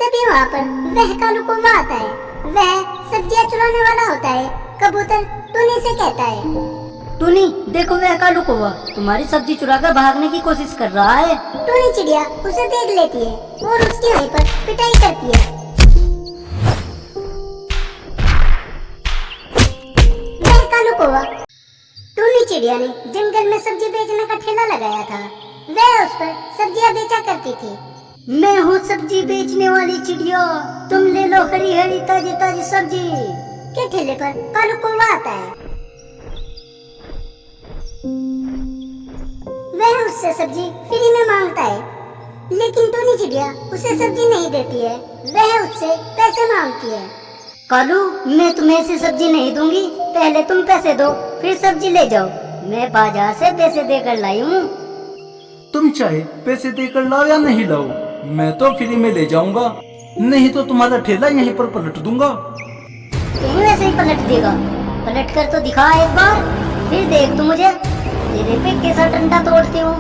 तभी वहाँ पर वह कालू कौवा आता है। वह सब्जियाँ चुराने वाला होता है। कबूतर टुनी से कहता है, टुनी देखो, वह कालू कौवा तुम्हारी सब्जी चुराकर भागने की कोशिश कर रहा है। टुनी चिड़िया उसे देख लेती है और उसकी वहीं पर पिटाई करती है। वह कालू कौवा टुनी चिड़िया ने जंगल में सब्जी बेचने का ठेला लगाया था। वह उस पर सब्जियां बेचा करती थी। मैं हूँ सब्जी बेचने वाली चिड़िया, तुम ले लो हरी हरी ताजी ताजी सब्जी के ठेले पर कालू कौवा आता है। वह उससे सब्जी फ्री में मांगता है, लेकिन टुनी चिड़िया उसे सब्जी नहीं देती है। वह उससे पैसे मांगती है। कालू, मैं तुम्हें ऐसी सब्जी नहीं दूंगी, पहले तुम पैसे दो फिर सब्जी ले जाओ। मैं बाजार से पैसे देकर लाई हूँ। तुम चाहे पैसे देकर लाओ या नहीं लाओ, मैं तो फ्री में ले जाऊंगा, नहीं तो तुम्हारा ठेला यहीं पर पलट दूंगा। कहीं वैसे ही पलट देगा? पलट कर तो दिखा एक बार, फिर देख तू मुझे तेरे पे कैसा डंडा तोड़ती हूँ।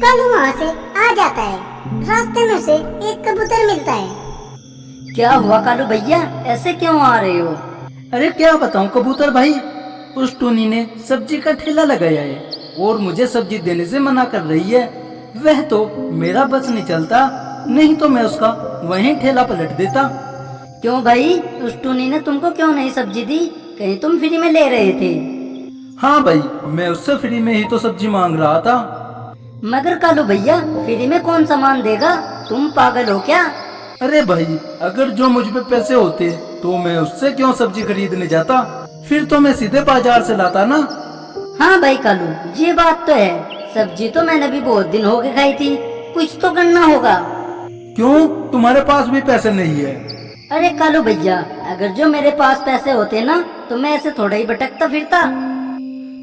कालू वहाँ से आ जाता है। रास्ते में उसे एक कबूतर मिलता है। क्या हुआ कालू भैया, ऐसे क्यों आ रहे हो? अरे क्या बताऊं कबूतर भाई, उस टूनी ने सब्जी का ठेला लगाया है और मुझे सब्जी देने से मना कर रही है। वह तो मेरा बस नहीं चलता, नहीं तो मैं उसका वहीं ठेला पलट देता। क्यों भाई, उस टूनी ने तुमको क्यों नहीं सब्जी दी? कहीं तुम फ्री में ले रहे थे? हाँ भाई, मैं उससे फ्री में ही तो सब्जी मांग रहा था। मगर कालू भैया, फ्री में कौन सामान देगा? तुम पागल हो क्या? अरे भाई, अगर जो मुझ पे पैसे होते तो मैं उससे क्यों सब्जी खरीदने जाता, फिर तो मैं सीधे बाजार से लाता ना। हाँ भाई कालू, ये बात तो है। सब्जी तो मैंने भी बहुत दिन हो गए खाई थी, कुछ तो करना होगा। क्यों, तुम्हारे पास भी पैसे नहीं है? अरे कालू भैया, अगर जो मेरे पास पैसे होते ना तो मैं ऐसे थोड़ा ही भटकता फिरता।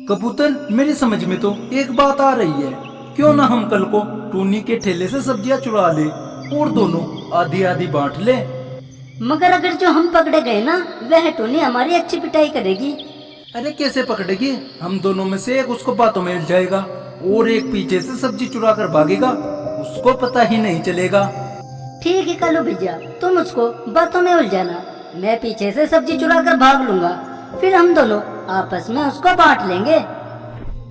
कबूतर, मेरी समझ में तो एक बात आ रही है, क्यों ना हम कल को टूनी के ठेले से सब्जियां चुरा ले और दोनों आधी आधी बांट ले। मगर अगर जो हम पकड़े गए ना, वह टूनी हमारी अच्छी पिटाई करेगी। अरे कैसे पकड़ेगी? हम दोनों में से एक उसको बातों में जाएगा और एक पीछे से सब्जी चुरा कर भागेगा, उसको पता ही नहीं चलेगा। ठीक है कालू भैया, तुम उसको बातों में उलझाना, मैं पीछे से सब्जी चुरा कर भाग लूंगा, फिर हम दोनों आपस में उसको बांट लेंगे।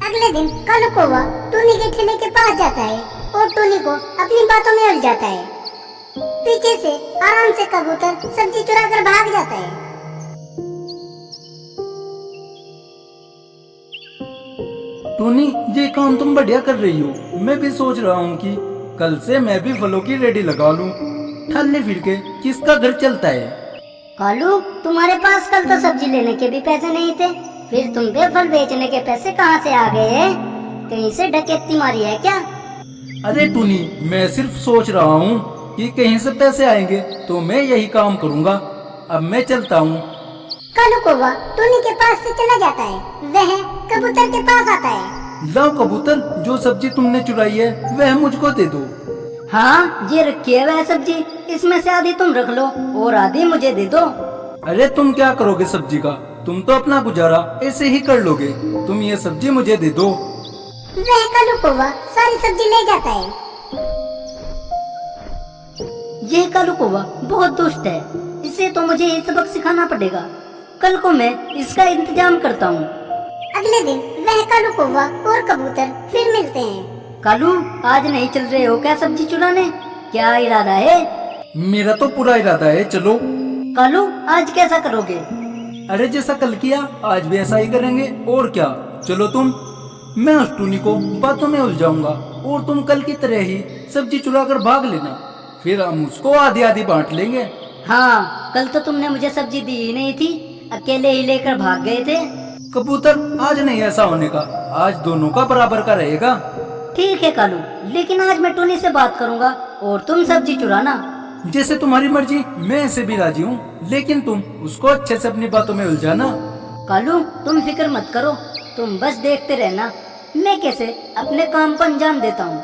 अगले दिन कालू कौवा टुनी के ठेले के पास जाता है और टुनी को अपनी बातों में उलझाता है। पीछे से आराम से कबूतर सब्जी चुरा कर भाग जाता है। टूनी, ये काम तुम बढ़िया कर रही हो। मैं भी सोच रहा हूँ कि कल से मैं भी फलों की रेडी लगा लूँ। ठल्ले फिर के किसका घर चलता है। कालू, तुम्हारे पास कल तो सब्जी लेने के भी पैसे नहीं थे, फिर तुम पे फल बेचने के पैसे कहाँ से आ गए हैं? कहीं से डकैती मारी है क्या? अरे टूनी, मैं सिर्फ सोच रहा हूँ कि कहीं से पैसे आएंगे तो मैं यही काम करूँगा। अब मैं चलता हूँ। कालू कौवा टुनी के पास से चला जाता है। वह कबूतर के पास आता है। लाओ कबूतर, जो सब्जी तुमने चुराई है वह मुझको दे दो। हाँ, ये रखी है वह सब्जी, इसमें से आधी तुम रख लो और आधी मुझे दे दो। अरे तुम क्या करोगे सब्जी का? तुम तो अपना गुजारा ऐसे ही कर लोगे। तुम ये सब्जी मुझे दे दो। वह कालू कौवा सारी सब्जी ले जाता है। यह कालू कौवा बहुत दुष्ट है, इसे तो मुझे ये सबक सिखाना पड़ेगा। कल को मैं इसका इंतजाम करता हूँ। अगले दिन वह कालू कौवा और कबूतर फिर मिलते हैं। कालू, आज नहीं चल रहे हो क्या सब्जी चुराने? क्या इरादा है? मेरा तो पूरा इरादा है, चलो। कालू, आज कैसा करोगे? अरे जैसा कल किया आज भी ऐसा ही करेंगे, और क्या। चलो तुम, मैं उस टूनी को बातों में उलझाऊंगा और तुम कल की तरह ही सब्जी चुरा कर भाग लेना, फिर हम उसको आधी आधी बांट लेंगे। हाँ, कल तो तुमने मुझे सब्जी दी ही नहीं थी, अकेले ही लेकर भाग गए थे। कबूतर, आज नहीं ऐसा होने का, आज दोनों का बराबर का रहेगा। ठीक है कालू, लेकिन आज मैं टूनी से बात करूंगा और तुम सब्जी चुराना। जैसे तुम्हारी मर्जी, मैं ऐसे भी राजी हूँ, लेकिन तुम उसको अच्छे से अपनी बातों में उलझाना। कालू, तुम फिक्र मत करो, तुम बस देखते रहना मैं कैसे अपने काम को अंजाम देता हूँ।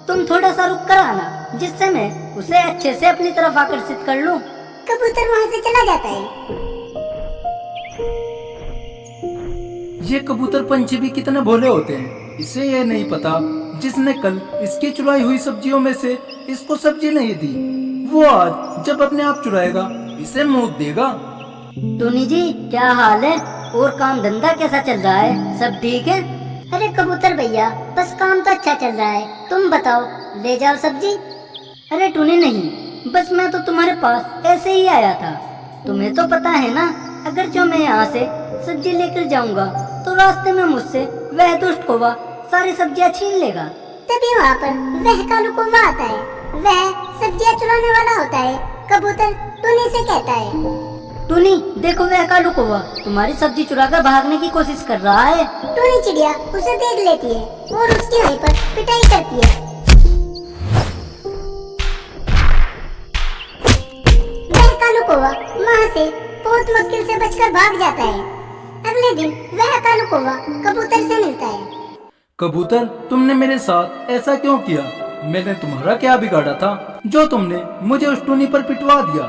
तुम थोड़ा सा रुक कर आना, जिससे मैं उसे अच्छे से अपनी तरफ आकर्षित कर लूँ। कबूतर वहाँ से चला जाता है। ये कबूतर पंछी भी कितने भोले होते हैं, इसे ये नहीं पता जिसने कल इसकी चुराई हुई सब्जियों में से इसको सब्जी नहीं दी, वो आज जब अपने आप चुराएगा इसे मौत देगा। टूनी जी क्या हाल है, और काम धंधा कैसा चल रहा है, सब ठीक है? अरे कबूतर भैया, बस काम तो अच्छा चल रहा है, तुम बताओ, ले जाओ सब्जी। अरे टूनी नहीं, बस मैं तो तुम्हारे पास ऐसे ही आया था। तुम्हें तो पता है ना, अगर जो मैं यहाँ से सब्जी लेकर जाऊंगा तो रास्ते में मुझसे वह दुष्ट कौवा सारी सब्जियाँ छीन लेगा। तभी वहाँ पर वह कालू कौवा आता है, वह सब्जियाँ चुराने वाला होता है। कबूतर टूनी से कहता है, टूनी देखो, वह कालू कौवा तुम्हारी सब्जी चुराकर भागने की कोशिश कर रहा है। टूनी चिड़िया उसे देख लेती है और उसकी वहीं पर पिटाई करती है। वह कालू कौवा वहाँ से बहुत मुश्किल से बचकर भाग जाता है। अगले दिन वह कालू कौवा कबूतर से मिलता है। कबूतर, तुमने मेरे साथ ऐसा क्यों किया? मैंने तुम्हारा क्या बिगाड़ा था जो तुमने मुझे उस टूनी पर पिटवा दिया?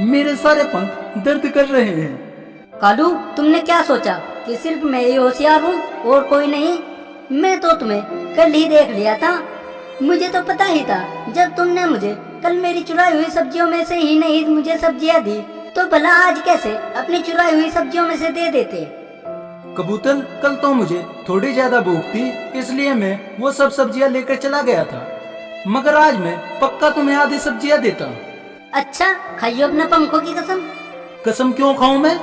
मेरे सारे पंख दर्द कर रहे हैं। कालू, तुमने क्या सोचा कि सिर्फ मैं ही होशियार हूँ और कोई नहीं? मैं तो तुम्हें कल ही देख लिया था। मुझे तो पता ही था, जब तुमने मुझे कल मेरी चुराई हुई सब्जियों में से ही नहीं मुझे सब्जियाँ दी, तो भला आज कैसे अपनी चुराई हुई सब्जियों में से दे देते। कबूतर, कल तो मुझे थोड़ी ज्यादा भूख थी, इसलिए मैं वो सब सब्जियां लेकर चला गया था, मगर आज मैं पक्का तुम्हें आधी सब्जियां देता। अच्छा, खाइयो अपने पंखों की कसम। कसम क्यों खाऊं मैं?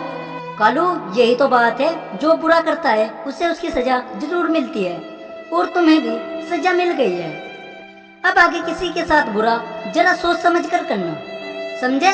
कालू, यही तो बात है, जो बुरा करता है उसे उसकी सजा जरूर मिलती है, और तुम्हें भी सजा मिल गई है। अब आगे किसी के साथ बुरा जरा सोच समझ कर करना, समझे?